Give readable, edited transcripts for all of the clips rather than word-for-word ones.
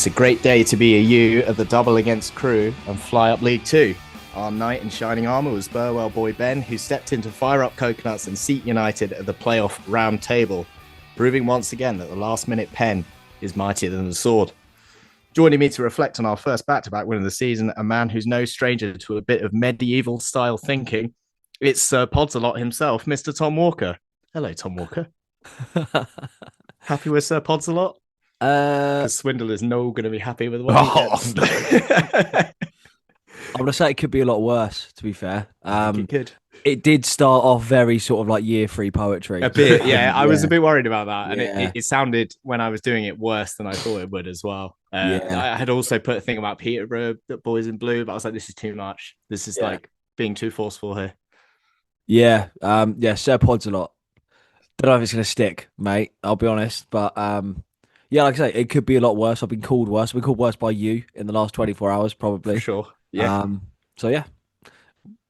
It's a great day to be a U at the double against Crewe and fly up League Two. Our knight in shining armour was Burwell boy Ben, who stepped in to fire up coconuts and seat United at the playoff round table, proving once again that the last-minute pen is mightier than the sword. Joining me to reflect on our first back-to-back win of the season, a man who's no stranger to a bit of medieval-style thinking, it's Sir Podsalot himself, Mr. Tom Walker. Hello, Tom Walker. Happy with Sir Podsalot? Because Swindle is no going to be happy with what he gets. I'm going to say it could be a lot worse, to be fair. It could. It did start off very sort of like year 3 poetry. A bit, yeah. I was a bit worried about that. And it sounded, when I was doing it, worse than I thought it would as well. I had also put a thing about Peterborough, the boys in blue, but I was like, this is too much. This is like being too forceful here. Yeah. Sir Podsalot. Don't know if it's going to stick, mate. I'll be honest. But like I say, it could be a lot worse. I've been called worse. I've been called worse by you in the last 24 hours, probably. For sure. Yeah.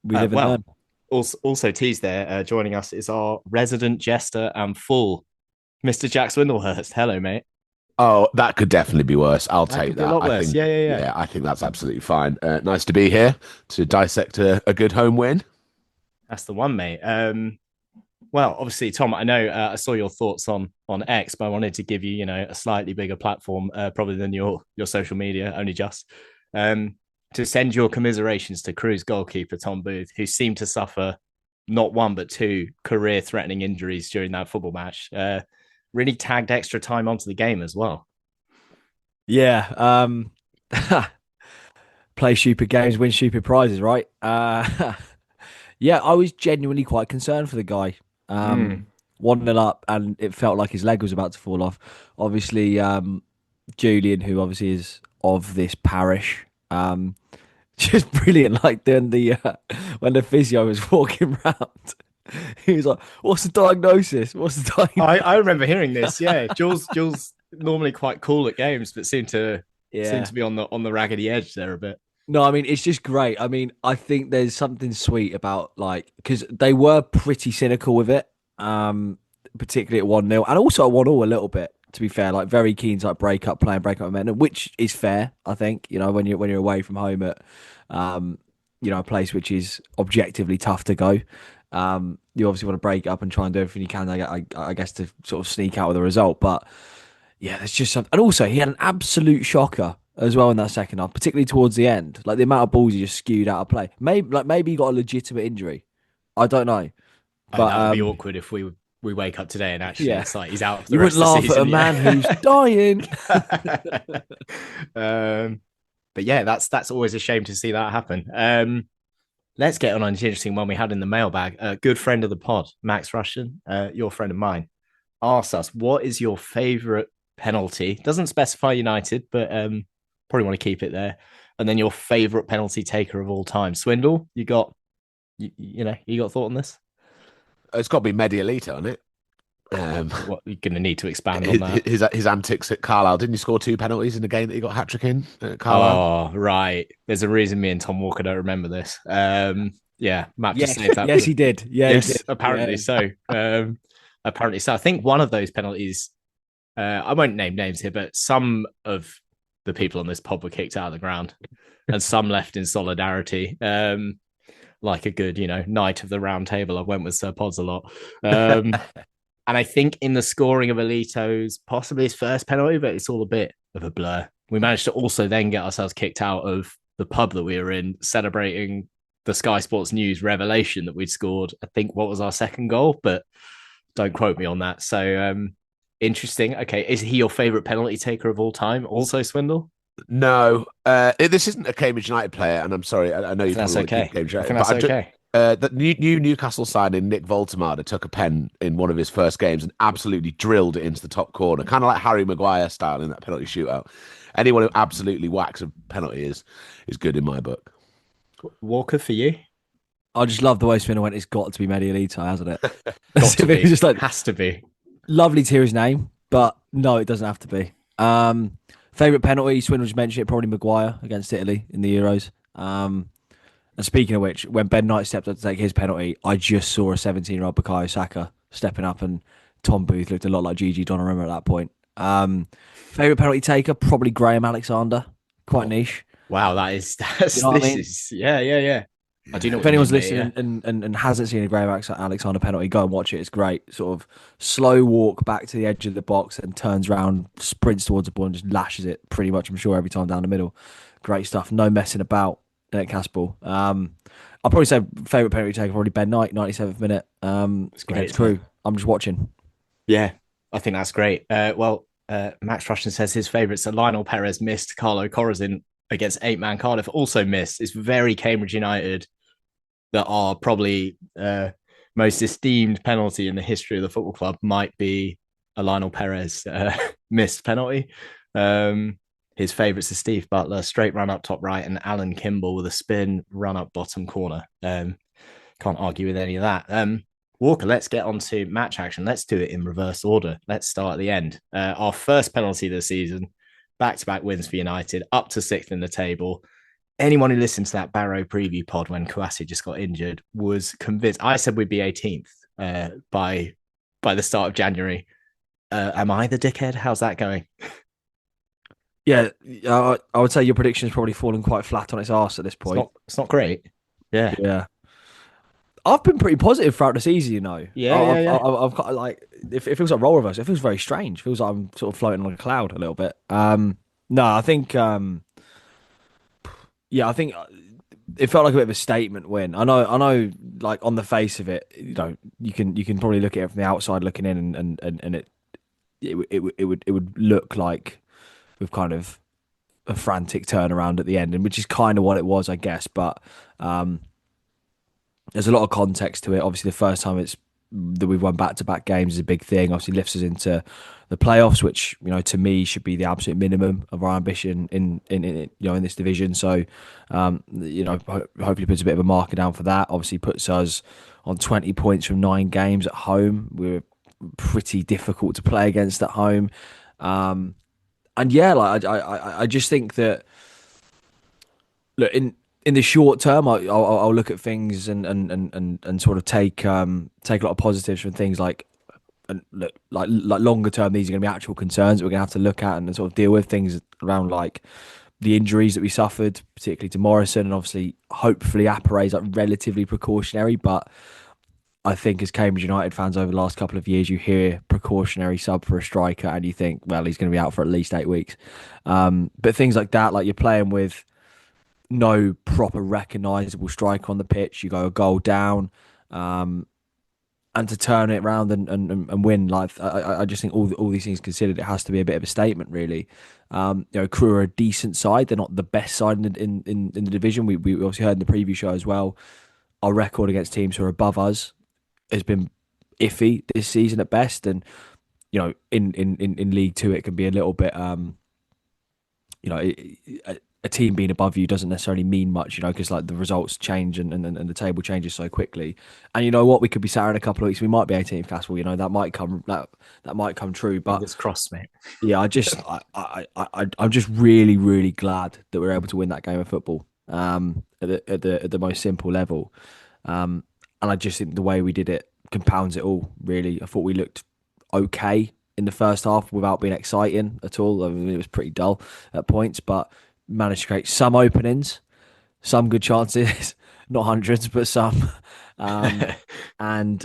We live and learn. Also teased there, joining us is our resident jester and fool, Mr. Jack Swindlehurst. Hello, mate. Oh, that could definitely be worse. I'll take that. A lot worse. Yeah. I think that's absolutely fine. Nice to be here to dissect a good home win. That's the one, mate. Well, obviously, Tom, I know I saw your thoughts on X, but I wanted to give you, a slightly bigger platform, probably than your social media, only just, to send your commiserations to Crewe's goalkeeper, Tom Booth, who seemed to suffer not one, but 2 career-threatening injuries during that football match. Really tagged extra time onto the game as well. Yeah. Play stupid games, win stupid prizes, right? I was genuinely quite concerned for the guy. 1-0 up, and it felt like his leg was about to fall off. Obviously, Julian, who obviously is of this parish, just brilliant. Like doing the when the physio was walking around, he was like, "What's the diagnosis? What's the diagnosis?" I remember hearing this. Yeah, Jules normally quite cool at games, but seemed to be on the raggedy edge there a bit. No, I mean, it's just great. I mean, I think there's something sweet about, because they were pretty cynical with it, particularly at 1-0, and also at 1-1 a little bit, to be fair. Like, very keen to break up momentum, which is fair, I think, when you're away from home at, a place which is objectively tough to go. You obviously want to break up and try and do everything you can, I guess, to sort of sneak out with a result. But, yeah, there's just something. And also, he had an absolute shocker as well in that second half, particularly towards the end. Like, the amount of balls he just skewed out of play. Maybe he got a legitimate injury. I don't know. But that would be awkward if we wake up today and actually it's like he's out for the you rest wouldn't of the season. laugh at a man who's dying. But yeah, that's always a shame to see that happen. Let's get on an interesting one we had in the mailbag. A good friend of the pod, Max Rushton, your friend of mine, asked us, what is your favourite penalty? Doesn't specify United, but probably want to keep it there. And then your favourite penalty taker of all time. Swindle, you got thought on this? It's got to be Medialito, on it. What you're going to need to expand on that. His antics at Carlisle. Didn't he score 2 penalties in the game that he got hat-trick in at Carlisle? Oh, right. There's a reason me and Tom Walker don't remember this. Matt just said that. Yes, he did. Yeah, yes, he did. Apparently so. Apparently so. I think one of those penalties, I won't name names here, but some of the people on this pod were kicked out of the ground and some left in solidarity. Like a good, knight of the round table, I went with Sir Pods a lot. And I think in the scoring of Alito's, possibly his first penalty, but it's all a bit of a blur. We managed to also then get ourselves kicked out of the pub that we were in, celebrating the Sky Sports News revelation that we'd scored. I think what was our second goal, but don't quote me on that. So interesting. Okay, is he your favourite penalty taker of all time? Also, Swindle? No, this isn't a Cambridge United player, and I'm sorry. I know you. That's okay. Cambridge United, that's okay. The new Newcastle signing Nick Voltemade took a pen in one of his first games and absolutely drilled it into the top corner, kind of like Harry Maguire style in that penalty shootout. Anyone who absolutely whacks a penalty is good in my book. Walker, for you? I just love the way Swindle went. It's got to be Medialito, hasn't it? Got to be. It's just has to be. Lovely to hear his name, but no, it doesn't have to be. Favourite penalty, Swindle just mentioned it, probably Maguire against Italy in the Euros. And speaking of which, when Ben Knight stepped up to take his penalty, I just saw a 17-year-old Bukayo Saka stepping up, and Tom Booth looked a lot like Gigi Donnarumma at that point. Favorite penalty taker, probably Graham Alexander. Quite niche. Wow, that's You know what I this mean? is yeah. I do know If what you anyone's mean, mate. listening Yeah. and hasn't seen a Graham Alexander penalty, go and watch it. It's great. Sort of slow walk back to the edge of the box and turns around, sprints towards the ball and just lashes it pretty much, I'm sure, every time down the middle. Great stuff. No messing about at Caspell. I'll probably say favourite penalty taker, probably Ben Knight, 97th minute It's great, against isn't it? Crewe. I'm just watching. Yeah, I think that's great. Max Rushton says his favourites are Lionel Perez missed, Carlo Corazin against 8-man Cardiff also missed. It's very Cambridge United that are probably most esteemed penalty in the history of the football club might be a Lionel Perez missed penalty. His favourites are Steve Butler, straight run up top right, and Alan Kimball with a spin run up bottom corner. Can't argue with any of that. Walker, let's get on to match action. Let's do it in reverse order. Let's start at the end. Our first penalty of the season, back-to-back wins for United, up to 6th in the table. Anyone who listened to that Barrow preview pod when Kouassi just got injured was convinced. I said we'd be 18th by the start of January. Am I the dickhead? How's that going? Yeah, I would say your prediction is probably falling quite flat on its arse at this point. It's not great. Yeah. Yeah. I've been pretty positive throughout the season, you know. Yeah. I've got like it feels like role reverse. It feels very strange. It feels like I'm sort of floating on a cloud a little bit. No, I think I think it felt like a bit of a statement win. I know. Like on the face of it, you know, you can probably look at it from the outside looking in, and it would look like with kind of a frantic turnaround at the end, and which is kind of what it was, I guess. But there's a lot of context to it. Obviously, the first time that we've won back-to-back games is a big thing. Obviously, lifts us into the playoffs, which, you know, to me should be the absolute minimum of our ambition in this division. So, hopefully puts a bit of a marker down for that. Obviously, puts us on 20 points from 9 games at home. We're pretty difficult to play against at home, and yeah, like I just think that, look, in the short term, I'll look at things and sort of take a lot of positives from things like, and look, like longer term, these are going to be actual concerns that we're going to have to look at and sort of deal with, things around like the injuries that we suffered, particularly to Morrison, and obviously hopefully Apare is like relatively precautionary, but I think as Cambridge United fans over the last couple of years, you hear precautionary sub for a striker and you think, well, he's going to be out for at least 8 weeks. But things like that, like you're playing with no proper recognisable striker on the pitch, you go a goal down, and to turn it around and win, like I just think all these things considered, it has to be a bit of a statement, really. Crewe are a decent side; they're not the best side in the division. We obviously heard in the preview show as well. Our record against teams who are above us has been iffy this season at best, and you know, in League Two, it can be a little bit, a team being above you doesn't necessarily mean much, you know, because like the results change and the table changes so quickly. And you know what, we could be sat in a couple of weeks, we might be 18th Caspell, you know, that might come true. But Fingers crossed, mate. Yeah, I'm just really, really glad that we're able to win that game of football at the most simple level. And I just think the way we did it compounds it all, really. I thought we looked okay in the first half without being exciting at all. I mean, it was pretty dull at points, but managed to create some openings, some good chances, not hundreds, but some. I mean,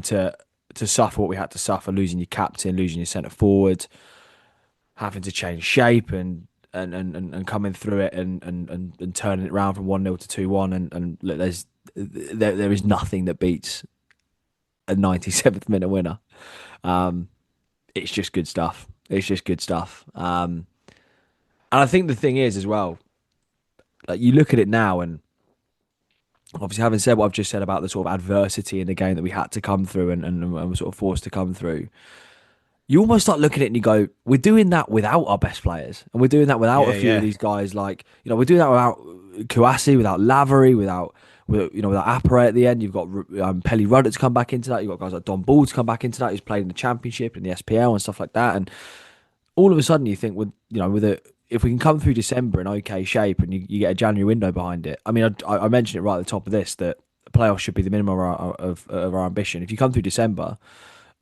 to suffer what we had to suffer, losing your captain, losing your centre forward, having to change shape and coming through it and turning it around from 1-0 to 2-1, and look, there is nothing that beats a 97th minute winner. It's just good stuff. And I think the thing is as well, like you look at it now, and obviously having said what I've just said about the sort of adversity in the game that we had to come through and were sort of forced to come through, you almost start looking at it and you go, we're doing that without our best players, and we're doing that without a few of these guys. Like, you know, we're doing that without Kouassi, without Lavery, without Apare at the end. You've got Pelly Rudder to come back into that. You've got guys like Don Ball to come back into that, who's played in the Championship and the SPL and stuff like that. And all of a sudden, you think, if we can come through December in okay shape and you get a January window behind it. I mean, I mentioned it right at the top of this that the playoffs should be the minimum of our ambition. If you come through December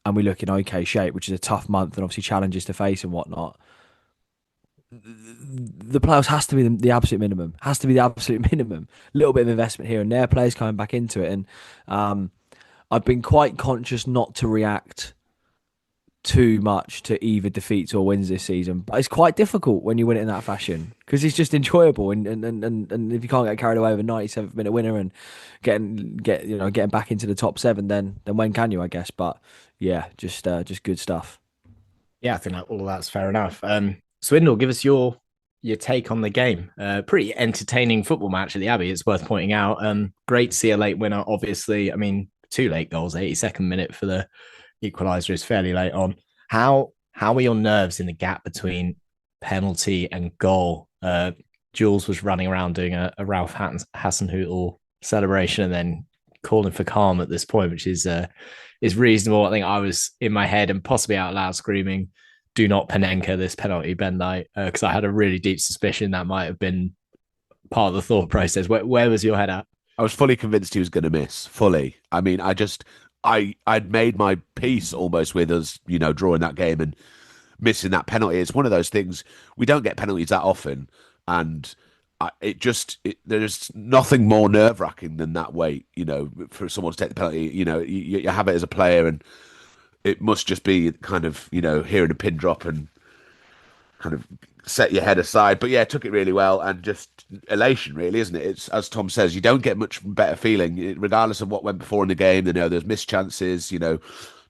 and we look in okay shape, which is a tough month and obviously challenges to face and whatnot, the playoffs has to be the absolute minimum. Has to be the absolute minimum. A little bit of investment here and there, players coming back into it, and I've been quite conscious not to react too much to either defeats or wins this season. But it's quite difficult when you win it in that fashion because it's just enjoyable. And if you can't get carried away with a 97th minute winner and getting back into the top 7, then when can you? I guess. But yeah, just good stuff. Yeah, I think all of that's fair enough. Swindle, give us your take on the game. Pretty entertaining football match at the Abbey. It's worth pointing out. Great to see a late winner. Obviously, I mean, 2 late goals. 82nd minute for the equaliser is fairly late on. How were your nerves in the gap between penalty and goal? Jules was running around doing a Ralph Hasenhüttl celebration and then calling for calm at this point, which is reasonable. I think I was in my head and possibly out loud screaming, "Do not Panenka this penalty, Ben Knight," because I had a really deep suspicion that might have been part of the thought process. Where was your head at? I was fully convinced he was going to miss. Fully. I mean, I'd made my peace almost with us, drawing that game and missing that penalty. It's one of those things. We don't get penalties that often, and there's nothing more nerve wracking than that wait. For someone to take the penalty. You have it as a player, and it must just be kind of hearing a pin drop and kind of set your head aside. But yeah, took it really well and just elation, really, isn't it? It's, as Tom says, you don't get much better feeling, regardless of what went before in the game. There's missed chances,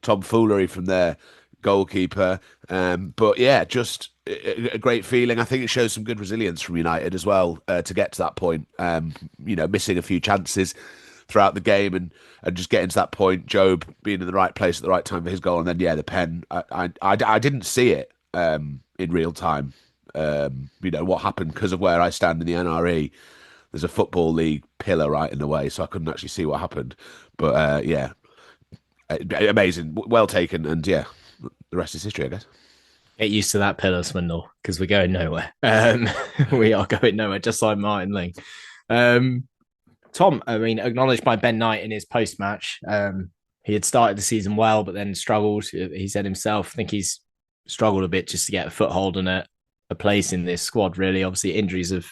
tomfoolery from their goalkeeper. But yeah, just a great feeling. I think it shows some good resilience from United as well to get to that point. Missing a few chances throughout the game and just getting to that point. Job being in the right place at the right time for his goal, and then the pen. I didn't see it in real time. What happened because of where I stand in the NRE. There's a football league pillar right in the way, so I couldn't actually see what happened. But amazing, well taken, and yeah, the rest is history, I guess. Get used to that pillar, Swindle, because we're going nowhere. We are going nowhere, just like Martin Ling. Tom, I mean, acknowledged by Ben Knight in his post-match. He had started the season well, but then struggled. He said himself, I think he's struggled a bit just to get a foothold and a place in this squad, really. Obviously, injuries have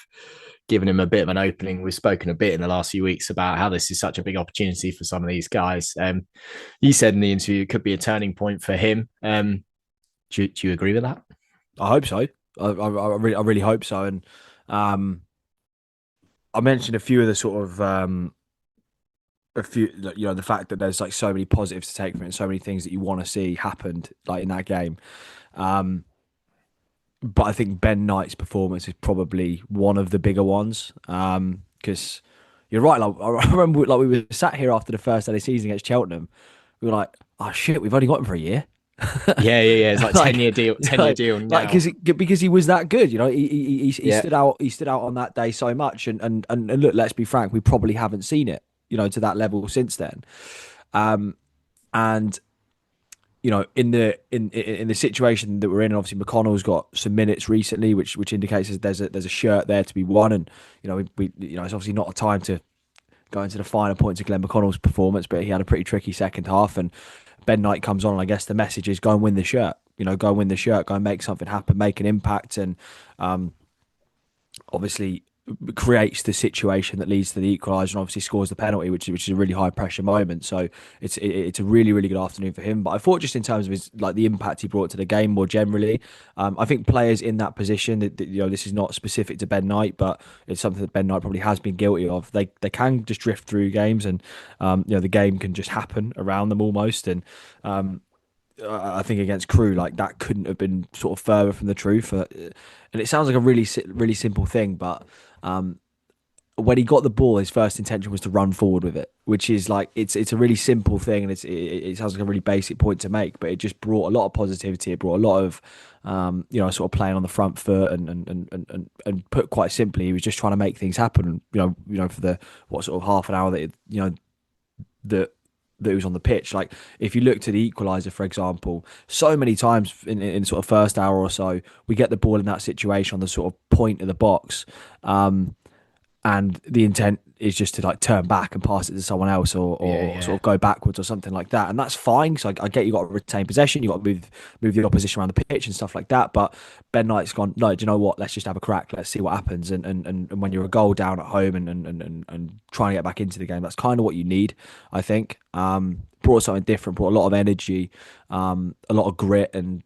given him a bit of an opening. We've spoken a bit in the last few weeks about how this is such a big opportunity for some of these guys. He said in the interview it could be a turning point for him. Do you agree with that? I hope so. I really hope so. And I mentioned a few of the sort of the fact that there's like so many positives to take from it and so many things that you want to see happened like in that game. But I think Ben Knight's performance is probably one of the bigger ones. Because you're right. Like, I remember we were sat here after the first day of the season against Cheltenham. We were like, oh shit, we've only got him for a year. Yeah. It's like 10-year deal. 10-year deal now. Because he was that good, he stood out. He stood out on that day so much. And look, let's be frank, we probably haven't seen it, to that level since then. And in the situation that we're in, and obviously McConnell's got some minutes recently, which indicates there's a shirt there to be won, and we it's obviously not a time to go into the finer points of Glenn McConnell's performance, but he had a pretty tricky second half, and Ben Knight comes on, and I guess the message is go and win the shirt, go and win the shirt, go and make something happen, make an impact, and obviously creates the situation that leads to the equaliser and obviously scores the penalty, which is a really high pressure moment. So it's a really, really good afternoon for him. But I thought just in terms of his the impact he brought to the game more generally, I think players in that position, this is not specific to Ben Knight, but it's something that Ben Knight probably has been guilty of. They can just drift through games, and the game can just happen around them almost. And I think against Crewe, like that couldn't have been sort of further from the truth. And it sounds like a really, really simple thing, but when he got the ball, his first intention was to run forward with it, which is like it's a really simple thing, and it sounds like a really basic point to make, but it just brought a lot of positivity. It brought a lot of sort of playing on the front foot, and put quite simply, he was just trying to make things happen. For the sort of half an hour that it was on the pitch. Like if you look to the equaliser, for example, so many times in sort of first hour or so, we get the ball in that situation on the sort of point of the box, and the intent is just to like turn back and pass it to someone else, or sort of go backwards or something like that, and that's fine. So I get you got to retain possession, you got to move the opposition around the pitch and stuff like that. But Ben Knight's gone, no, do you know what? Let's just have a crack. Let's see what happens. And when you're a goal down at home and trying to get back into the game, that's kind of what you need, I think. Brought something different, brought a lot of energy, a lot of grit, and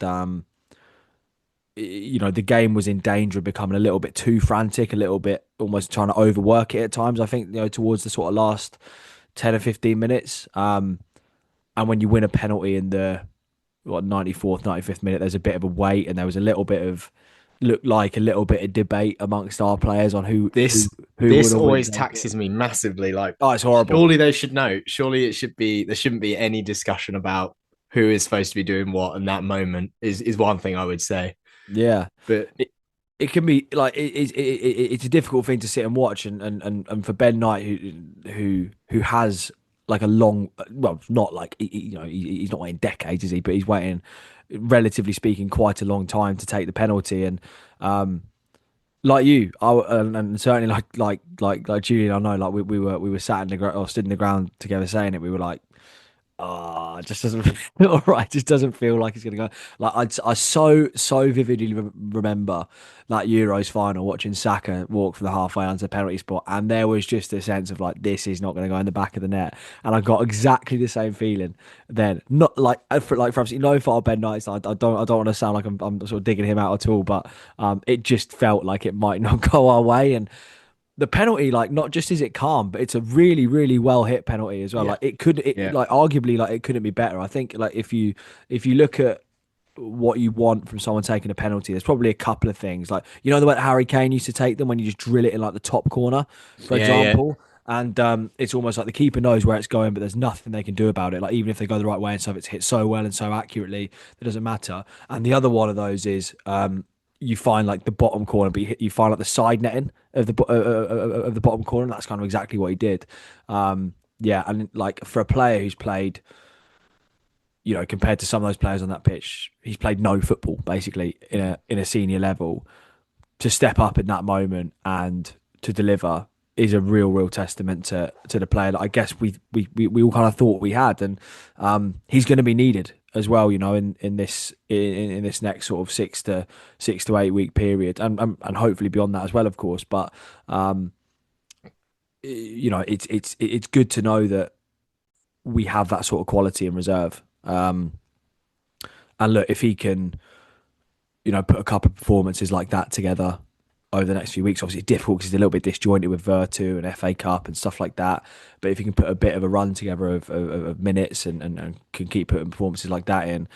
the game was in danger of becoming a little bit too frantic, a little bit almost trying to overwork it at times. I think, towards the sort of last 10 or 15 minutes. And when you win a penalty in the 94th, 95th minute, there's a bit of a wait, and there was a little bit of debate amongst our players on who this always taxes me massively. Like, oh, it's horrible. Surely they should know. Surely there shouldn't be any discussion about who is supposed to be doing what in that moment is one thing I would say. Yeah, but it can be like it's a difficult thing to sit and watch, and for Ben Knight, who has like a long, well, not like he's not waiting decades, is he? But he's waiting, relatively speaking, quite a long time to take the penalty, and like you, and certainly like Julian, I know, like we were sat in the ground or stood in the ground together saying it. We were like, it just doesn't feel right. It just doesn't feel like it's going to go. Like I so vividly remember that Euros final, watching Saka walk from the halfway onto the penalty spot, and there was just a sense of like, this is not going to go in the back of the net. And I got exactly the same feeling then. Not like for absolutely no fault of Ben Knight. I don't want to sound like I'm sort of digging him out at all, but it just felt like it might not go our way. And the penalty, like, not just is it calm, but it's a really, really well hit penalty as well. Yeah. Like arguably, like, it couldn't be better. I think, like, if you look at what you want from someone taking a penalty, there's probably a couple of things. Like, the way that Harry Kane used to take them when you just drill it in like the top corner, for example. And it's almost like the keeper knows where it's going, but there's nothing they can do about it. Like, even if they go the right way and stuff, it's hit so well and so accurately, it doesn't matter. And the other one of those is you find like the bottom corner, but you find like the side netting of the bottom corner. And that's kind of exactly what he did. And like, for a player who's played, compared to some of those players on that pitch, he's played no football basically in a senior level. To step up in that moment and to deliver is a real testament to the player that I guess we all kind of thought we had, and he's going to be needed as well, in this next sort of 6 to 8 week period, and hopefully beyond that as well, of course. But it's good to know that we have that sort of quality in reserve. And look, if he can, put a couple of performances like that together over the next few weeks, obviously it's difficult because he's a little bit disjointed with Virtu and FA Cup and stuff like that. But if he can put a bit of a run together of minutes and can keep putting performances like that in,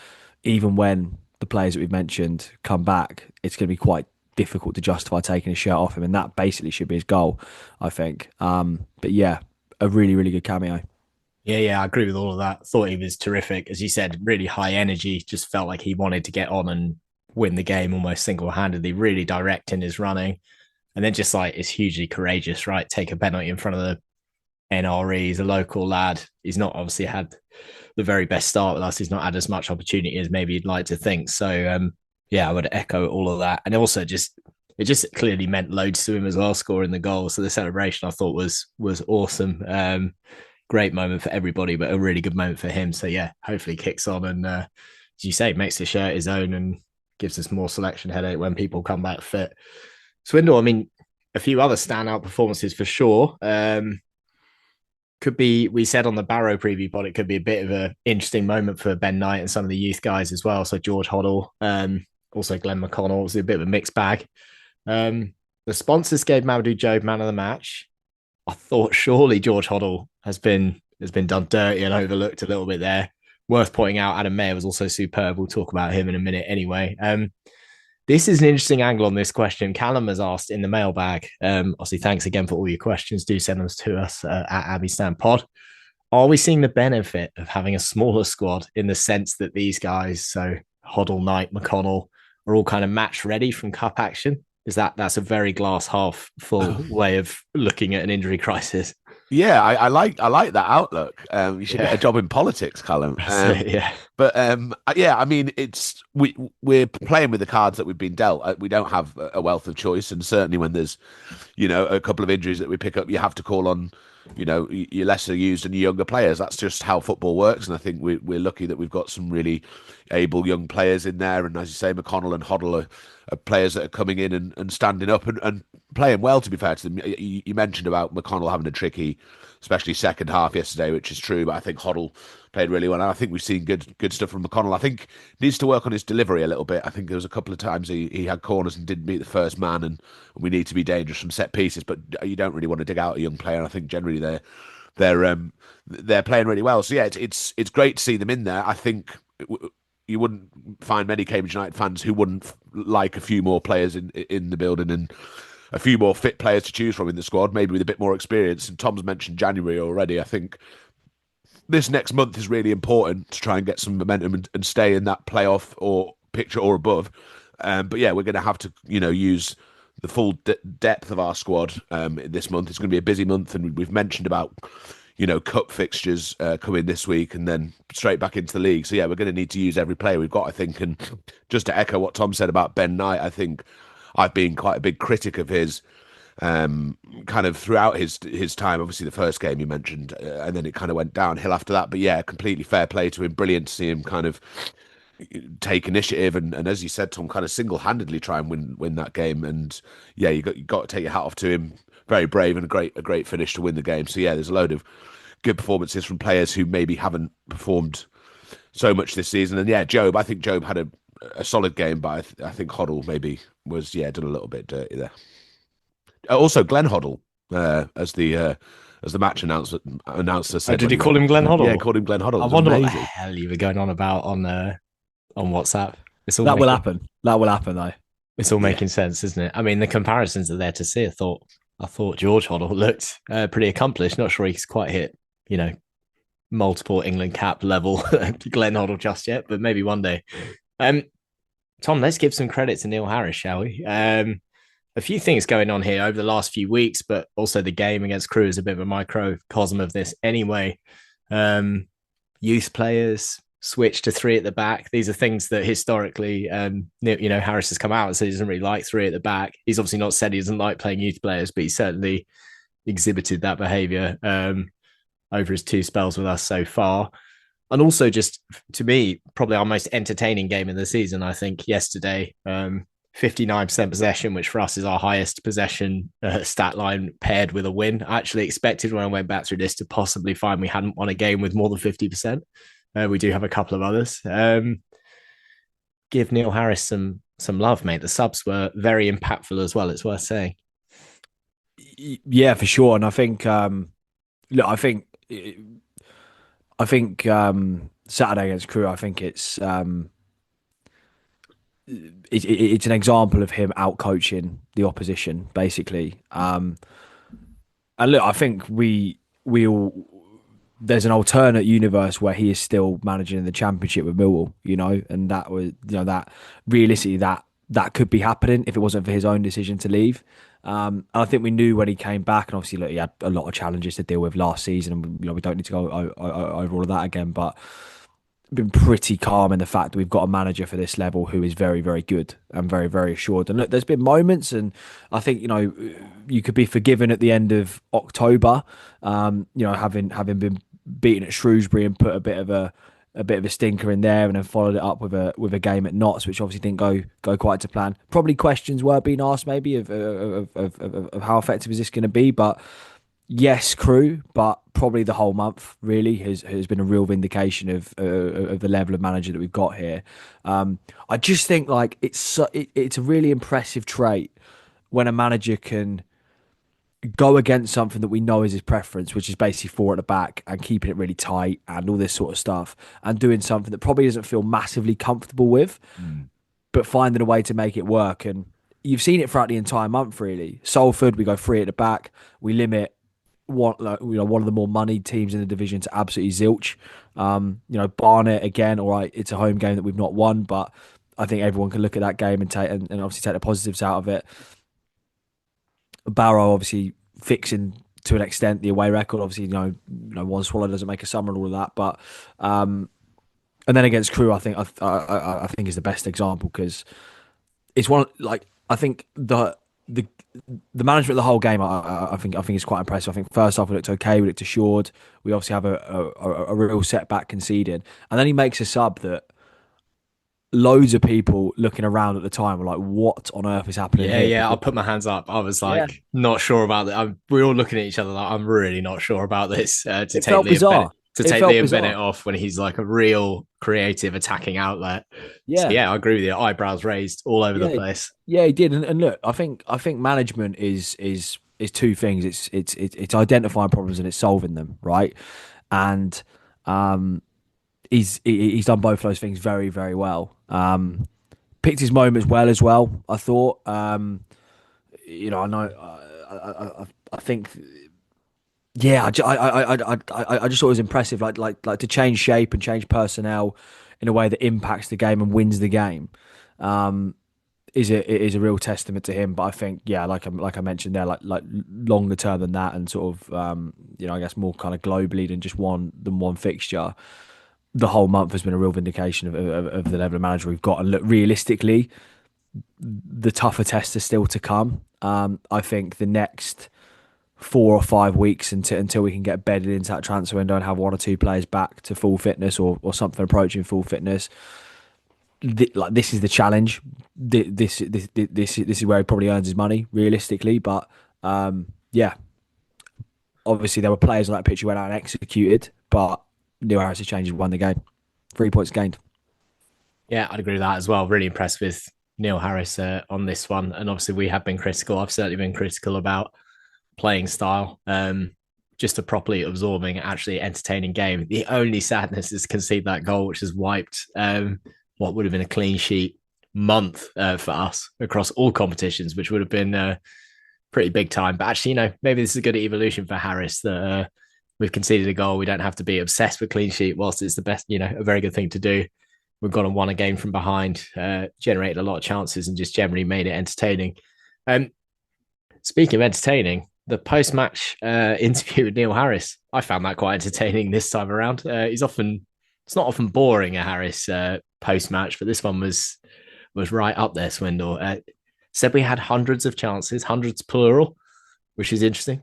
even when the players that we've mentioned come back, it's going to be quite difficult to justify taking his shirt off him. And that basically should be his goal, I think. But yeah, a really, really good cameo. Yeah, I agree with all of that. Thought he was terrific. As you said, really high energy, just felt like he wanted to get on and win the game almost single-handedly, really direct in his running. And then just like, is hugely courageous, right? Take a penalty in front of the NRE. He's a local lad. He's not obviously had the very best start with us. He's not had as much opportunity as maybe you'd like to think. So I would echo all of that. And also it just clearly meant loads to him as well, scoring the goal. So the celebration I thought was awesome. Great moment for everybody, but a really good moment for him. So yeah, hopefully kicks on and as you say, makes the shirt his own and gives us more selection headache when people come back fit. Swindle, I mean, a few other standout performances for sure. Could be, we said on the Barrow preview pod, it could be a bit of an interesting moment for Ben Knight and some of the youth guys as well. So George Hoddle, also Glenn McConnell, was a bit of a mixed bag. The sponsors gave Mamadou Jobe man of the match. I thought surely George Hoddle has been done dirty and overlooked a little bit there. Worth pointing out, Adam Mayer was also superb. We'll talk about him in a minute anyway. This is an interesting angle on this question. Callum has asked in the mailbag. Obviously, thanks again for all your questions. Do send them to us at Abbey Stand Pod. Are we seeing the benefit of having a smaller squad in the sense that these guys, so Hoddle, Knight, McConnell, are all kind of match ready from cup action? That's a very glass half full way of looking at an injury crisis? Yeah, I like that outlook. You should get Yeah, a job in politics, Callum. that's it. Yeah, But yeah, I mean, we're playing with the cards that we've been dealt. We don't have a wealth of choice, and certainly when there's, a couple of injuries that we pick up, you have to call on, your lesser used and your younger players. That's just how football works, and I think we're lucky that we've got some really able young players in there. And as you say, McConnell and Hoddle are players that are coming in and standing up and playing well. To be fair to them, you mentioned about McConnell having a tricky, especially second half yesterday, which is true. But I think Hoddle played really well, and I think we've seen good stuff from McConnell. I think he needs to work on his delivery a little bit. I think there was a couple of times he had corners and didn't meet the first man, and we need to be dangerous from set pieces. But you don't really want to dig out a young player. And I think generally they're playing really well. So yeah, it's great to see them in there. I think you wouldn't find many Cambridge United fans who wouldn't like a few more players in the building and a few more fit players to choose from in the squad, maybe with a bit more experience. And Tom's mentioned January already. I think this next month is really important to try and get some momentum and stay in that playoff or picture or above. But yeah, we're going to have to, use the full depth of our squad this month. It's going to be a busy month, and we've mentioned about, cup fixtures coming this week and then straight back into the league. So yeah, we're going to need to use every player we've got, I think. And just to echo what Tom said about Ben Knight, I think I've been quite a big critic of his kind of throughout his time. Obviously, the first game you mentioned, and then it kind of went downhill after that. But yeah, completely fair play to him. Brilliant to see him kind of take initiative and as you said, Tom, kind of single-handedly try and win that game. And yeah, you got to take your hat off to him. Very brave and a great finish to win the game. So yeah, there's a load of good performances from players who maybe haven't performed so much this season. And yeah, I think Job had a solid game, but I think Hoddle maybe was done a little bit dirty there. Also, Glenn Hoddle, as the announcer said. did he call him Glenn Hoddle? Yeah, called him Glenn Hoddle. I wonder what the hell you were going on about on WhatsApp. That will happen. That will happen, though. It's all making sense, isn't it? I mean, the comparisons are there to see. I thought George Hoddle looked pretty accomplished. Not sure he's quite hit, multiple England cap level Glenn Hoddle just yet, but maybe one day. Tom, let's give some credit to Neil Harris, shall we? A few things going on here over the last few weeks, but also the game against Crewe is a bit of a microcosm of this anyway. Youth players switch to three at the back. These are things that historically, Harris has come out and said he doesn't really like three at the back. He's obviously not said he doesn't like playing youth players, but he certainly exhibited that behaviour over his two spells with us so far. And also, just to me, probably our most entertaining game of the season, I think, yesterday. 59% possession, which for us is our highest possession stat line paired with a win. I actually expected when I went back through this to possibly find we hadn't won a game with more than 50%. We do have a couple of others. Give Neil Harris some love, mate. The subs were very impactful as well, it's worth saying. Yeah, for sure. And I think, I think Saturday against Crewe, I think it's an example of him out coaching the opposition, basically. And look, I think we all, there's an alternate universe where he is still managing in the Championship with Millwall, and that was, that realistically that could be happening if it wasn't for his own decision to leave. And I think we knew when he came back, and obviously, look, he had a lot of challenges to deal with last season, and we don't need to go over all of that again, but been pretty calm in the fact that we've got a manager for this level who is very, very good and very, very assured. And look, there's been moments, and I think you could be forgiven at the end of October, having been beaten at Shrewsbury and put a bit of a stinker in there, and then followed it up with a game at Notts, which obviously didn't go quite to plan. Probably questions were being asked maybe of how effective is this going to be, but yes, Crewe, but probably the whole month really has been a real vindication of the level of manager that we've got here. I just think it's a really impressive trait when a manager can go against something that we know is his preference, which is basically four at the back and keeping it really tight and all this sort of stuff, and doing something that probably doesn't feel massively comfortable with, but finding a way to make it work. And you've seen it throughout the entire month, really. Salford, we go three at the back, we limit one of the more moneyed teams in the division to absolutely zilch. Barnet again, all right, it's a home game that we've not won, but I think everyone can look at that game and obviously take the positives out of it. Barrow obviously fixing to an extent, the away record. Obviously, one swallow doesn't make a summer and all of that. But and then against Crewe, I think is the best example because it's one like I think the management of the whole game. I think is quite impressive. I think first half we looked okay, we looked assured. We obviously have a real setback conceded, and then he makes a sub that loads of people looking around at the time were like, "What on earth is happening?" Yeah, here? yeah. I'll put my hands up. I was like, not sure about that. We're all looking at each other like, I'm really not sure about this. To take Liam Bennett off when he's like a real creative attacking outlet. Yeah, so, yeah, I agree with you. Eyebrows raised all over the place. Yeah, he did. And look, I think management is two things. It's identifying problems and it's solving them, right? And he's done both of those things very, very well. Picked his moments well as well, I thought. I think, yeah, I just thought it was impressive, like to change shape and change personnel in a way that impacts the game and wins the game. Is a real testament to him. But I think, yeah, like I mentioned there, like longer term than that, and sort of I guess more kind of globally than just one fixture. The whole month has been a real vindication of the level of manager we've got. And look, realistically, the tougher tests are still to come. I think the next 4 or 5 weeks until we can get bedded into that transfer window and have 1 or 2 players back to full fitness or something approaching full fitness. This is the challenge. This is where he probably earns his money realistically. But yeah, obviously there were players on that pitch who went out and executed, but Neil Harris has changed and won the game. 3 points gained. Yeah, I'd agree with that as well. Really impressed with Neil Harris on this one. And obviously we have been critical. I've certainly been critical about playing style. Just a properly absorbing, actually entertaining game. The only sadness is concede that goal, which has wiped what would have been a clean sheet month for us across all competitions, which would have been pretty big time. But actually, maybe this is a good evolution for Harris that we've conceded a goal. We don't have to be obsessed with clean sheet whilst it's the best, a very good thing to do. We've gone and won a game from behind, generated a lot of chances and just generally made it entertaining. Speaking of entertaining, the post-match interview with Neil Harris, I found that quite entertaining this time around. It's not often boring, a Harris post-match, but this one was right up there, Swindle. Said we had hundreds of chances, hundreds plural, which is interesting.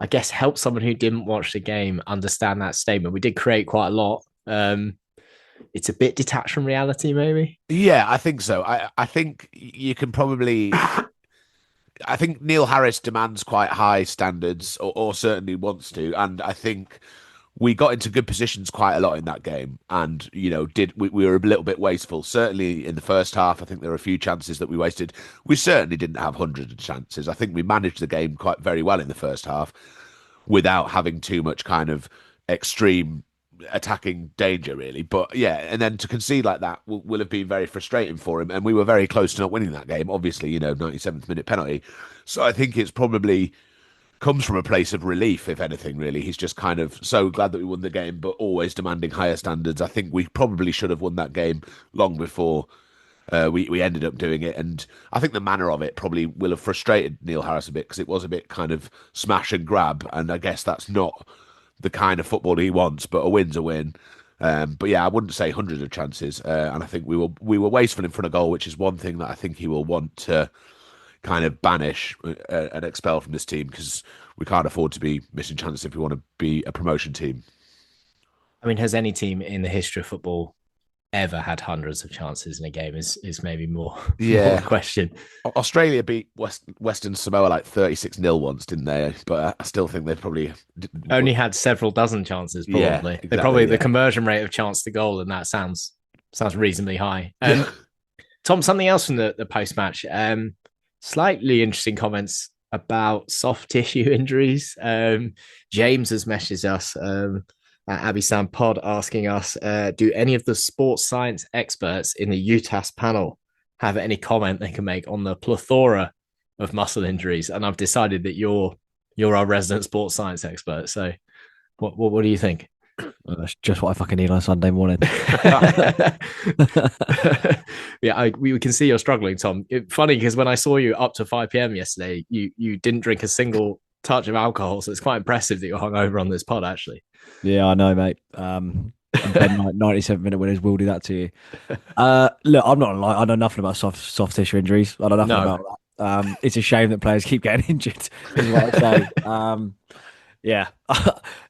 I guess help someone who didn't watch the game understand that statement. We did create quite a lot. It's a bit detached from reality, maybe. Yeah, I think so. I think you can probably. I think Neil Harris demands quite high standards, or certainly wants to, and I think we got into good positions quite a lot in that game, and we were a little bit wasteful. Certainly in the first half, I think there were a few chances that we wasted. We certainly didn't have hundreds of chances. I think we managed the game quite very well in the first half, without having too much kind of extreme attacking danger, really. But yeah, and then to concede like that will have been very frustrating for him, and we were very close to not winning that game. Obviously, 97th minute penalty. So I think it's probably comes from a place of relief, if anything, really. He's just kind of so glad that we won the game, but always demanding higher standards. I think we probably should have won that game long before we ended up doing it. And I think the manner of it probably will have frustrated Neil Harris a bit, because it was a bit kind of smash and grab. And I guess that's not the kind of football he wants, but a win's a win. But yeah, I wouldn't say hundreds of chances. And I think we were wasteful in front of goal, which is one thing that I think he will want to kind of banish and expel from this team, because we can't afford to be missing chances if we want to be a promotion team. I mean, has any team in the history of football ever had hundreds of chances in a game is maybe more a question. Australia beat Western Samoa like 36-0 once, didn't they? But I still think they probably only had several dozen chances, probably. Yeah, exactly, they probably the conversion rate of chance to goal, and that sounds reasonably high. Tom, something else from the post-match. Slightly interesting comments about soft tissue injuries. James has messaged us at Abbey Sound Pod asking us, do any of the sports science experts in the UTAS panel have any comment they can make on the plethora of muscle injuries? And I've decided that you're our resident sports science expert. So what do you think? Well, that's just what I fucking need on a Sunday morning. Yeah, we can see you're struggling, Tom. Funny, because when I saw you up to 5 p.m. yesterday, you didn't drink a single touch of alcohol, so it's quite impressive that you're hungover on this pod, actually. Yeah, I know, mate. 97-minute winners will do that to you. Look, I'm not lying. I know nothing about soft tissue injuries. I know nothing No. about that. It's a shame that players keep getting injured, is what I say. Yeah,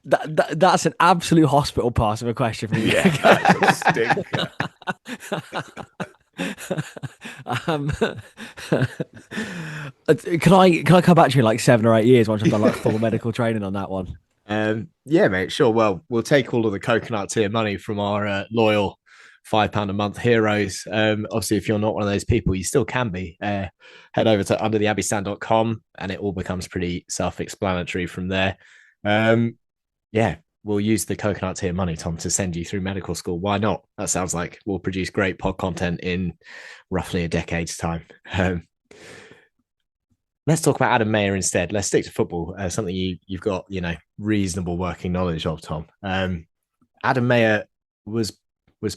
that's an absolute hospital pass of a question for you. Yeah. Stinker. Can I come back to you in like 7 or 8 years once I've done like full medical training on that one? Yeah, mate, sure. Well, we'll take all of the coconut tier money from our loyal £5 a month heroes. Obviously, if you're not one of those people, you still can be. Head over to undertheabbeystand.com and it all becomes pretty self-explanatory from there. Yeah, we'll use the coconut tier money, Tom, to send you through medical school. Why not? That sounds like we'll produce great pod content in roughly a decade's time. Let's talk about Adam Mayer instead. Let's stick to football, something you've got, reasonable working knowledge of, Tom. Adam Mayer was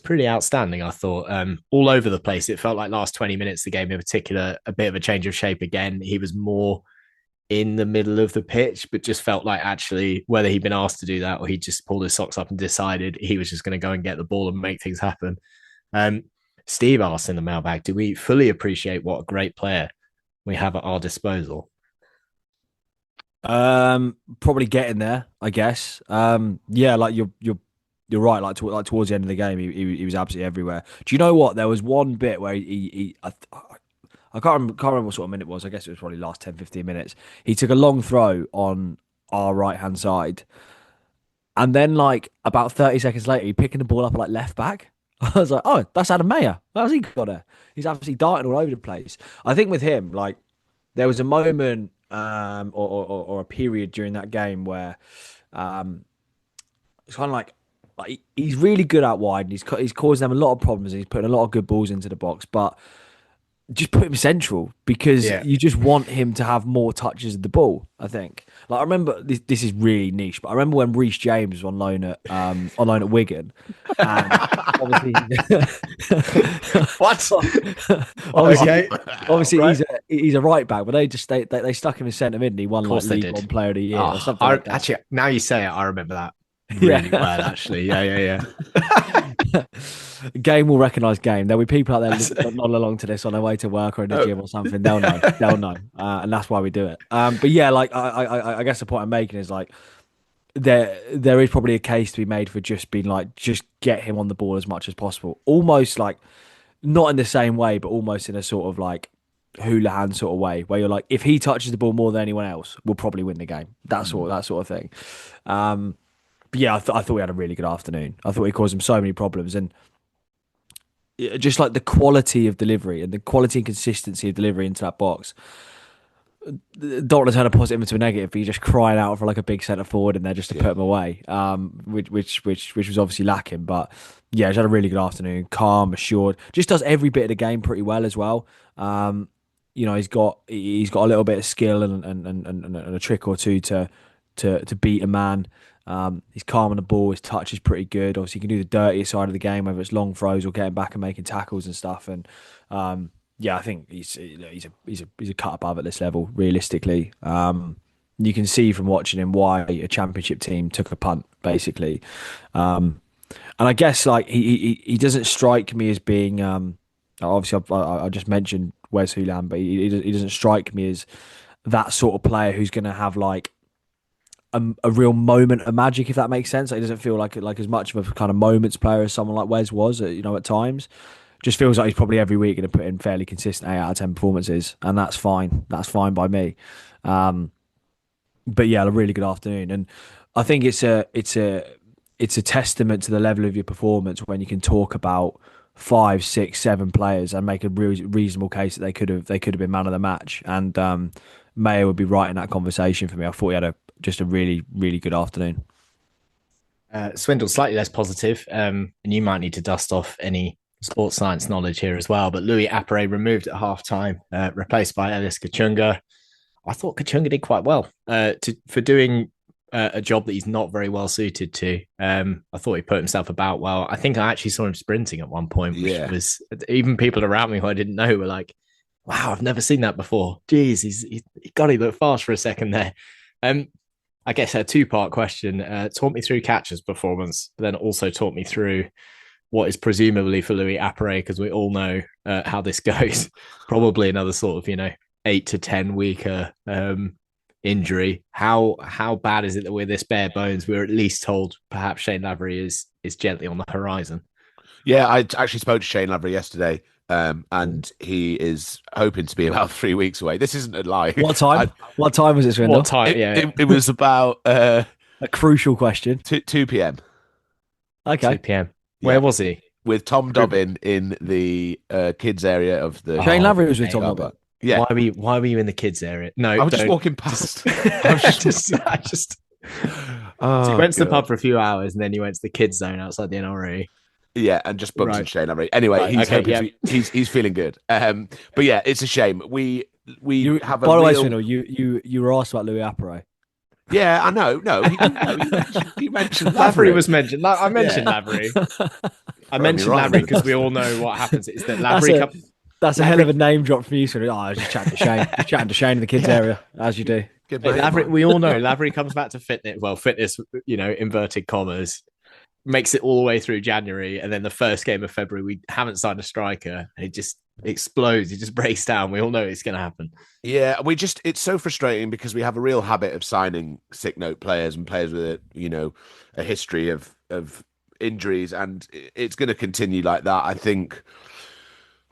pretty outstanding, I thought. All over the place. It felt like last 20 minutes, the game in particular, a bit of a change of shape again. He was more in the middle of the pitch, but just felt like actually whether he'd been asked to do that or he just pulled his socks up and decided he was just going to go and get the ball and make things happen. Steve asked in the mailbag, do we fully appreciate what a great player we have at our disposal? Probably getting there, I guess. Yeah, like you're right. Like towards the end of the game, he was absolutely everywhere. Do you know what? There was one bit where I can't remember what sort of minute it was. I guess it was probably last 10, 15 minutes. He took a long throw on our right hand side, and then like about 30 seconds later, he picking the ball up like left back. I was like, oh, that's Adam Mayer. How's he got it? He's absolutely darting all over the place. I think with him, like, there was a moment or a period during that game where it's kind of like he's really good out wide and he's causing them a lot of problems and he's putting a lot of good balls into the box, but just put him central because you just want him to have more touches of the ball. I think. Like I remember this is really niche, but I remember when Reece James was on loan at Wigan, and obviously, what? obviously right. he's a right back, but they stuck him in centre mid and he won like League One Player of the Year or something. Like that. Actually, now you say it, I remember that really well. Actually, yeah. Game will recognise game. There'll be people out there nodding along to this on their way to work or in the gym or something. They'll know, and that's why we do it. But yeah, like I guess the point I'm making is like there is probably a case to be made for just being like just get him on the ball as much as possible. Almost like not in the same way, but almost in a sort of like Houlihan sort of way where you're like if he touches the ball more than anyone else, we'll probably win the game. That sort of thing. But yeah, I thought we had a really good afternoon. I thought we caused him so many problems and. Just like the quality of delivery and the quality and consistency of delivery into that box. Don't want to turn a positive into a negative, but you're just crying out for like a big centre forward in there just to put him away, which was obviously lacking. But yeah, he's had a really good afternoon, calm, assured. Just does every bit of the game pretty well as well. He's got a little bit of skill and a trick or two to beat a man. He's calm on the ball. His touch is pretty good. Obviously, he can do the dirtier side of the game, whether it's long throws or getting back and making tackles and stuff. And I think he's a cut above at this level. Realistically, you can see from watching him why a championship team took a punt, basically. And I guess like he doesn't strike me as being. Obviously, I just mentioned Wes Houlihan, but he doesn't strike me as that sort of player who's going to have like. A real moment of magic, if that makes sense. Like, he doesn't feel like as much of a kind of moments player as someone like Wes was, at times. Just feels like he's probably every week going to put in fairly consistent 8 out of 10 performances, and that's fine. That's fine by me. But yeah, a really good afternoon, and I think it's a testament to the level of your performance when you can talk about 5, 6, 7 players and make a reasonable case that they could have been man of the match, and Mayer would be right in that conversation for me. I thought he had just a really, really good afternoon. Swindle, slightly less positive, and you might need to dust off any sports science knowledge here as well. But Louis Appere removed at half-time, replaced by Elias Kachunga. I thought Kachunga did quite well for doing a job that he's not very well suited to. I thought he put himself about well. I think I actually saw him sprinting at one point, which was even people around me who I didn't know were like, wow, I've never seen that before. Jeez, he looked fast for a second there. I guess a two-part question. Talk me through Catcher's performance, but then also talk me through what is presumably for Louis Appere, because we all know how this goes. Probably another sort of 8 to 10 weeker injury. How bad is it that we're this bare bones? We're at least told perhaps Shane Lavery is gently on the horizon. Yeah, I actually spoke to Shane Lavery yesterday, and he is hoping to be about 3 weeks away. This isn't a lie. What time? What time was it, Swindle? What time? It was about a crucial question. 2 p.m. Okay. 2 p.m. Where was he? With Tom Dobbin in the kids area of the. Shane Lavery was with Tom Dobbin. Yeah. Why were you in the kids area? No, I was just walking past. I just. So you went to the pub for a few hours, and then you went to the kids zone outside the NRE. Yeah, and just bumped into Shane Lavery. Anyway, he's feeling good. But yeah, it's a shame. We have. By the way, Swindle, you were asked about Louis Appere. Yeah, I know. No, he mentioned Lavery Lavery. was mentioned. I mentioned Lavery. I mentioned Lavery because we all know what happens is that Lavery. That's a hell of a name drop for you. So I was just chatting to Shane. Just chatting to Shane in the kids area, as you do. Lavery, we all know Lavery comes back to fitness. Well, fitness, inverted commas, makes it all the way through January, and then the first game of February, we haven't signed a striker. And it just explodes. It just breaks down. We all know it's going to happen. Yeah, it's so frustrating because we have a real habit of signing sick note players and players with a history of injuries, and it's going to continue like that. I think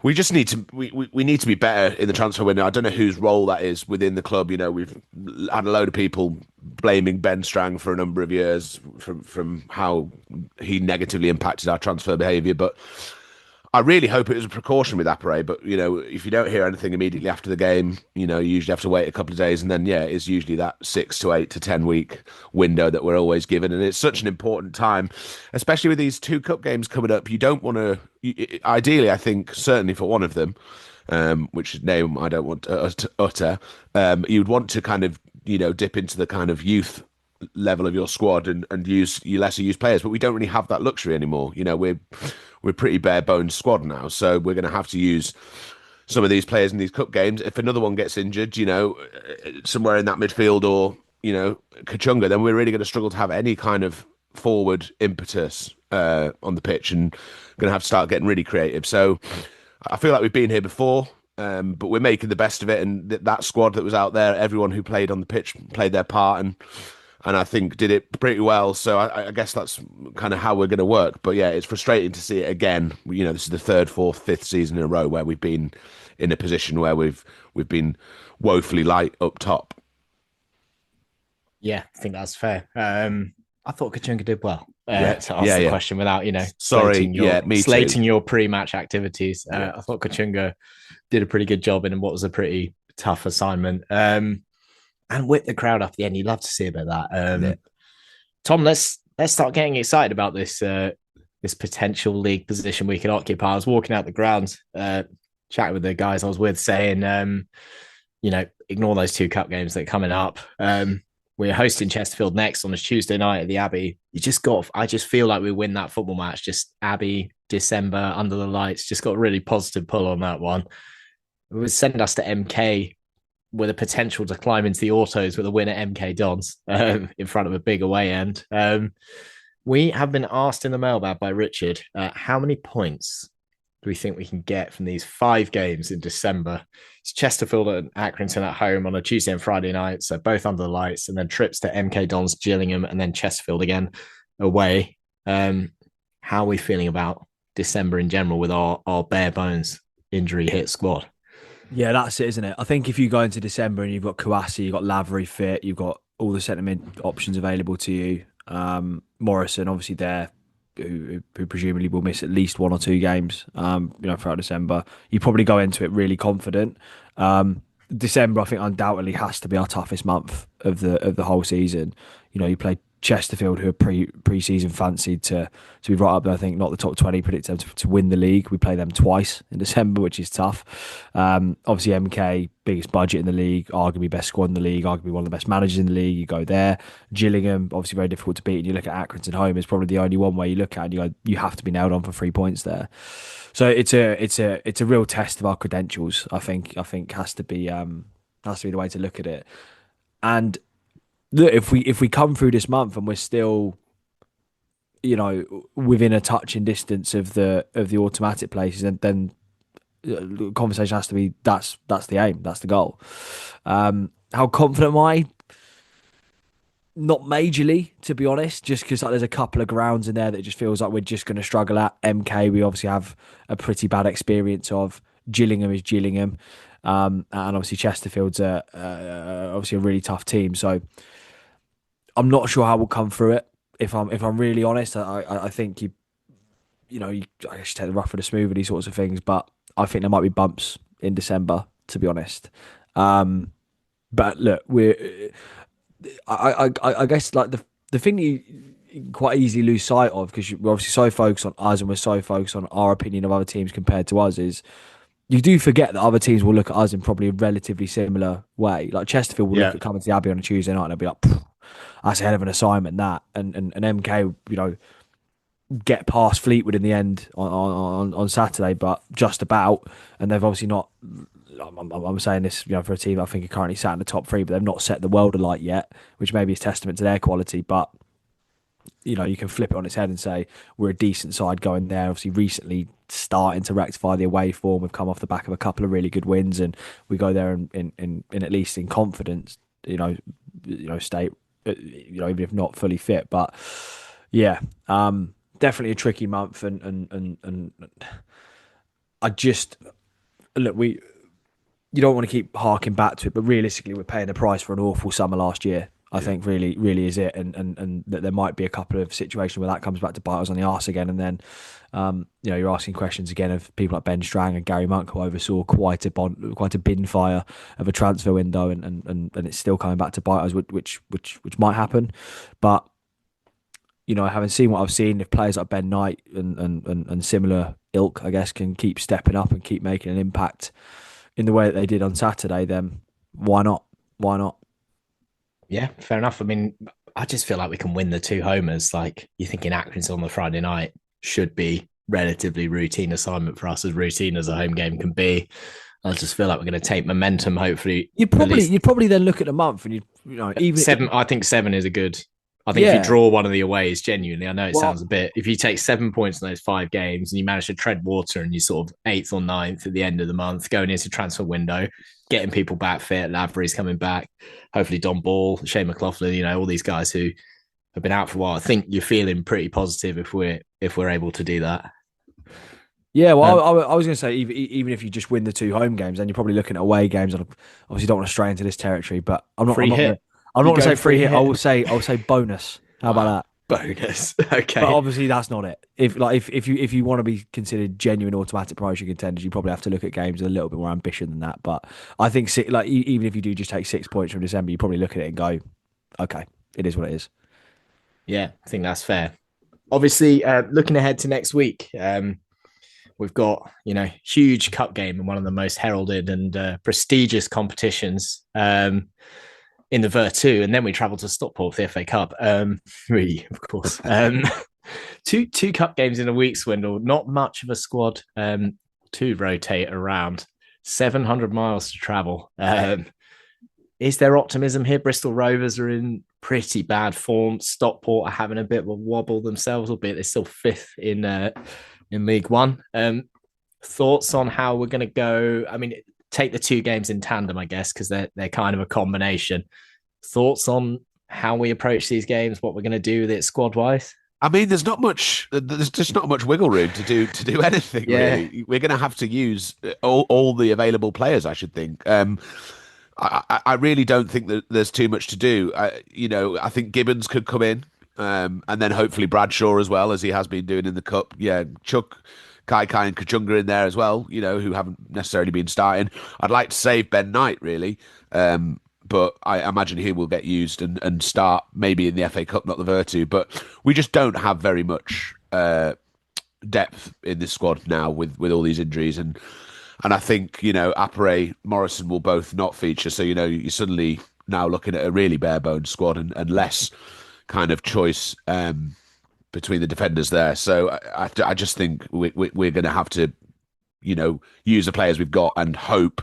we just need to we need to be better in the transfer window. I don't know whose role that is within the club. We've had a load of people blaming Ben Strang for a number of years from how he negatively impacted our transfer behaviour, but I really hope it was a precaution with Appere. But if you don't hear anything immediately after the game, you usually have to wait a couple of days, and then it's usually that 6 to 8 to 10 week window that we're always given, and it's such an important time, especially with these 2 cup games coming up. You don't want to. Ideally, I think certainly for one of them, which name I don't want to utter, you'd want to kind of dip into the kind of youth level of your squad and use your lesser used players, but we don't really have that luxury anymore. We're pretty bare bones squad now, so we're going to have to use some of these players in these cup games. If another one gets injured, somewhere in that midfield or Kachunga, then we're really going to struggle to have any kind of forward impetus on the pitch, and going to have to start getting really creative. So I feel like we've been here before, but we're making the best of it, and that squad that was out there, everyone who played on the pitch played their part, and I think did it pretty well. So I guess that's kind of how we're going to work. But yeah, it's frustrating to see it again. This is the 3rd, 4th, 5th season in a row where we've been in a position where we've been woefully light up top. Yeah, I think that's fair. I thought Kachunga did well to ask the question without, slating your pre-match activities. I thought Kachunga did a pretty good job in what was a pretty tough assignment. And whip the crowd up at the end. You'd love to see a bit of that. Tom, let's start getting excited about this this potential league position we can occupy. I was walking out the ground, chatting with the guys I was with, saying, ignore those 2 cup games that are coming up. We're hosting Chesterfield next on a Tuesday night at the Abbey. I just feel like we win that football match. Just Abbey, December, under the lights. Just got a really positive pull on that one. It would send us to MK with a potential to climb into the autos with a win at MK Dons in front of a big away end. We have been asked in the mailbag by Richard, how many points do we think we can get from these 5 games in December? It's Chesterfield and Accrington at home on a Tuesday and Friday night, so both under the lights, and then trips to MK Dons, Gillingham, and then Chesterfield again away. How are we feeling about December in general with our bare bones injury hit squad? Yeah, that's it, isn't it? I think if you go into December and you've got CUFC, you've got Lavery fit, you've got all the centre mid options available to you. Morrison, obviously there, who presumably will miss at least 1 or 2 games, throughout December. You probably go into it really confident. December, I think, undoubtedly has to be our toughest month of the whole season. You play Chesterfield, who are pre-season fancied to be right up there. I think not the top 20, predict them to win the league. We play them twice in December, which is tough. Obviously, MK, biggest budget in the league, arguably best squad in the league, arguably one of the best managers in the league. You go there. Gillingham, obviously very difficult to beat. And you look at Accrington home, it's probably the only one where you look at and you go, you have to be nailed on for 3 points there. So it's a real test of our credentials. I think has to be the way to look at it. And look, if we come through this month and we're still, within a touching distance of the automatic places, and then the conversation has to be that's the aim, that's the goal. How confident am I? Not majorly, to be honest, just because there's a couple of grounds in there that it just feels like we're just going to struggle at. MK, we obviously have a pretty bad experience of. Gillingham is Gillingham, and obviously Chesterfield's obviously a really tough team. So I'm not sure how we'll come through it. If I'm really honest, I think I guess you take the rough with the smooth with these sorts of things, but I think there might be bumps in December, to be honest. But look, I guess like the thing that you quite easily lose sight of, because we're obviously so focused on us and we're so focused on our opinion of other teams compared to us, is you do forget that other teams will look at us in probably a relatively similar way. Like Chesterfield will look at coming to the Abbey on a Tuesday night and they'll be like, that's a hell of an assignment, that. And MK, get past Fleetwood in the end on Saturday, but just about. And they've obviously not. I'm saying this, for a team I think are currently sat in the top three, but they've not set the world alight yet, which maybe is testament to their quality. But you can flip it on its head and say we're a decent side going there. Obviously, recently starting to rectify the away form. We've come off the back of a couple of really good wins, and we go there in at least in confidence. State. Even if not fully fit, but yeah, definitely a tricky month, and I just look, you don't want to keep harking back to it, but realistically, we're paying the price for an awful summer last year. I think really, really is it, and that there might be a couple of situations where that comes back to bite us on the arse again, and then you're asking questions again of people like Ben Strang and Gary Monk, who oversaw quite a bin fire of a transfer window, and it's still coming back to bite us, which might happen. But having seen what I've seen, if players like Ben Knight and similar ilk, I guess, can keep stepping up and keep making an impact in the way that they did on Saturday, then why not? Why not? Yeah, fair enough. I mean, I just feel like we can win the two homers. Like, you're thinking Accrington on the Friday night should be relatively routine assignment for us, as routine as a home game can be. I just feel like we're going to take momentum. Hopefully, you'd probably then look at the month and even seven. I think 7 is a good. I think if you draw one of the aways, genuinely, I know it sounds a bit. If you take 7 points in those 5 games and you manage to tread water and you sort of 8th or 9th at the end of the month, going into transfer window, getting people back fit, Lavery's coming back, hopefully Don Ball, Shane McLaughlin, all these guys who have been out for a while. I think you're feeling pretty positive if we're able to do that. Yeah, well, I was going to say, even if you just win the 2 home games, then you're probably looking at away games. And obviously, don't want to stray into this territory, but I'm not going to say free hit. I will say bonus. How about that? Bonus. Okay. But obviously, that's not it. If you want to be considered genuine automatic promotion contenders, you probably have to look at games with a little bit more ambition than that. But I think even if you do just take 6 points from December, you probably look at it and go, okay, it is what it is. Yeah, I think that's fair. Obviously, looking ahead to next week, we've got, huge cup game in one of the most heralded and prestigious competitions in the Virtu, and then we travel to Stockport for the FA Cup. Really, of course. Two cup games in a week, Swindle. Not much of a squad to rotate around. 700 miles to travel. Is there optimism here? Bristol Rovers are in pretty bad form. Stockport are having a bit of a wobble themselves, albeit they're still 5th in League One. Thoughts on how we're going to go? I mean, take the 2 games in tandem, I guess, because they're kind of a combination. Thoughts on how we approach these games, what we're going to do with it squad wise? I mean, there's just not much wiggle room to do anything. Yeah. Really, we're going to have to use all the available players, I should think. I really don't think that there's too much to do. I think Gibbons could come in, and then hopefully Bradshaw as well, as he has been doing in the cup. Yeah, Chuck, Kai and Kachunga in there as well, who haven't necessarily been starting. I'd like to save Ben Knight, really, but I imagine he will get used and start maybe in the FA Cup, not the Virtu. But we just don't have very much depth in this squad now with all these injuries. And I think, Apare, Morrison will both not feature. So, you're suddenly now looking at a really bare bones squad and less kind of choice between the defenders there. So I just think we're going to have to, use the players we've got and hope,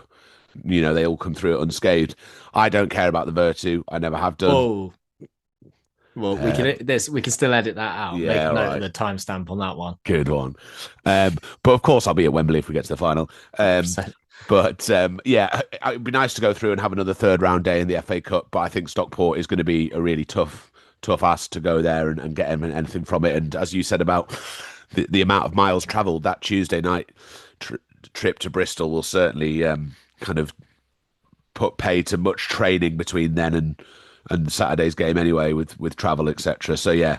they all come through it unscathed. I don't care about the Virtu. I never have done. Oh, Well, we can still edit that out. Yeah, Make a note right. of the timestamp on that one. Good one. But of course, I'll be at Wembley if we get to the final. But it'd be nice to go through and have another third round day in the FA Cup. But I think Stockport is going to be a really tough ask to go there and get anything from it. And as you said about the amount of miles travelled, that Tuesday night trip to Bristol will certainly kind of put pay to much training between then and Saturday's game anyway, with travel, etc. So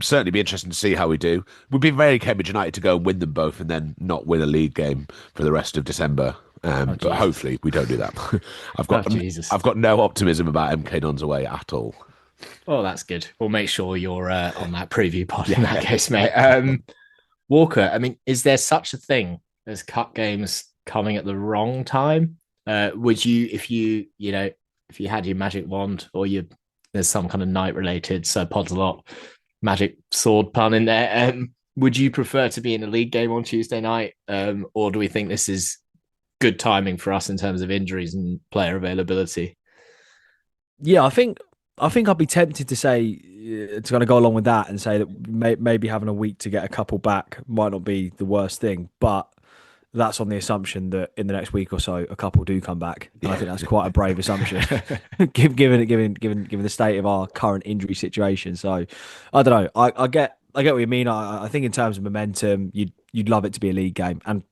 certainly be interesting to see how we do. We'd be very Cambridge United to go and win them both and then not win a league game for the rest of December. But hopefully we don't do that. I've got no optimism about MK Dons away at all. Oh, that's good. We'll make sure you're on that preview pod in that case, mate. Walker, I mean, is there such a thing as cup games coming at the wrong time? Would you, if you had your magic wand or there's some kind of night related Sir Pod's-a-lot magic sword pun in there, would you prefer to be in a league game on Tuesday night? Or do we think this is good timing for us in terms of injuries and player availability? Yeah, I think I'd be tempted to say to kind of go along with that and say that maybe having a week to get a couple back might not be the worst thing, but that's on the assumption that in the next week or so a couple do come back. And I think that's quite a brave assumption, given the state of our current injury situation. So I don't know. I get what you mean. I think in terms of momentum, you'd love it to be a league game, and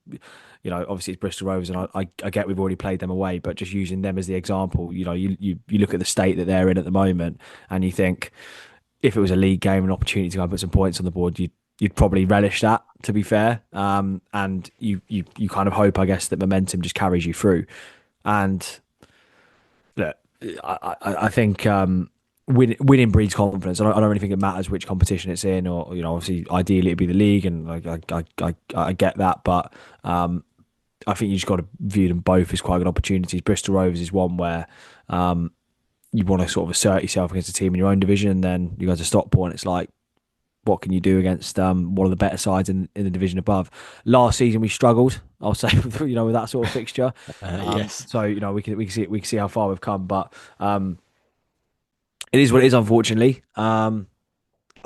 obviously it's Bristol Rovers, and I get we've already played them away, but just using them as the example, you look at the state that they're in at the moment, and you think if it was a league game, an opportunity to go and put some points on the board, you'd probably relish that, to be fair. And you kind of hope, I guess, that momentum just carries you through. And look, I think winning breeds confidence. I don't really think it matters which competition it's in, or obviously ideally it'd be the league, and I get that, but I think you just got to view them both as quite good opportunities. Bristol Rovers is one where you want to sort of assert yourself against a team in your own division, and then you go to Stockport and it's like, what can you do against one of the better sides in the division above? Last season we struggled, I'll say, with that sort of fixture. Yes. So we can see how far we've come, but it is what it is. Unfortunately, I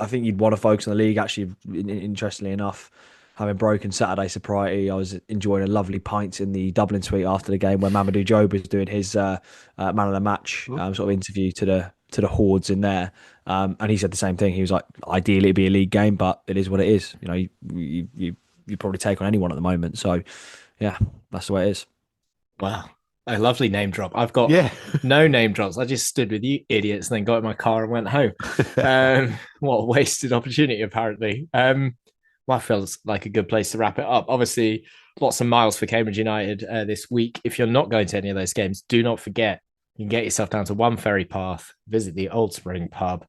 think you'd want to focus on the league. Actually, interestingly enough, having broken Saturday sobriety, I was enjoying a lovely pint in the Dublin suite after the game where Mamadou Job was doing his man of the match sort of interview to the hordes in there. And he said the same thing. He was like, ideally it'd be a league game, but it is what it is. You probably take on anyone at the moment. So yeah, that's the way it is. Wow. A lovely name drop. I've got no name drops. I just stood with you idiots and then got in my car and went home. What a wasted opportunity, apparently. Well, feels like a good place to wrap it up. Obviously, lots of miles for Cambridge United this week. If you're not going to any of those games, do not forget, you can get yourself down to One Ferry Path, visit the Old Spring pub,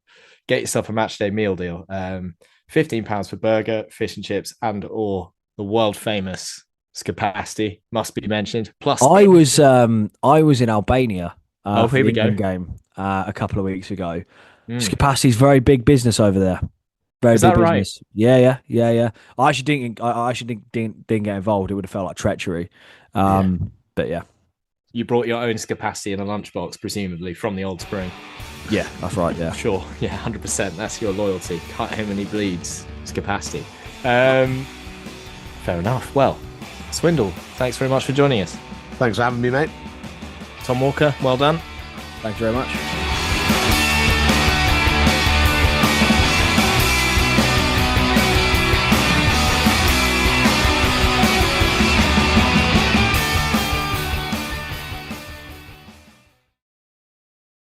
get yourself a Matchday Meal Deal. £15 for burger, fish and chips, and or the world famous skepasti must be mentioned. Plus, I was in Albania for here we the go. game a couple of weeks ago. Skepasti's very big business over there. Very Is big that business. right? Yeah. I actually didn't get involved. It would have felt like treachery. But yeah. You brought your own skepasti in a lunchbox, presumably from the Old Spring. Yeah, that's right. Yeah, sure. Yeah, 100%. That's your loyalty. Cut him and he bleeds. Skepasti. Fair enough. Well, Swindle, thanks very much for joining us. Thanks for having me, mate. Tom Walker, well done. Thanks very much.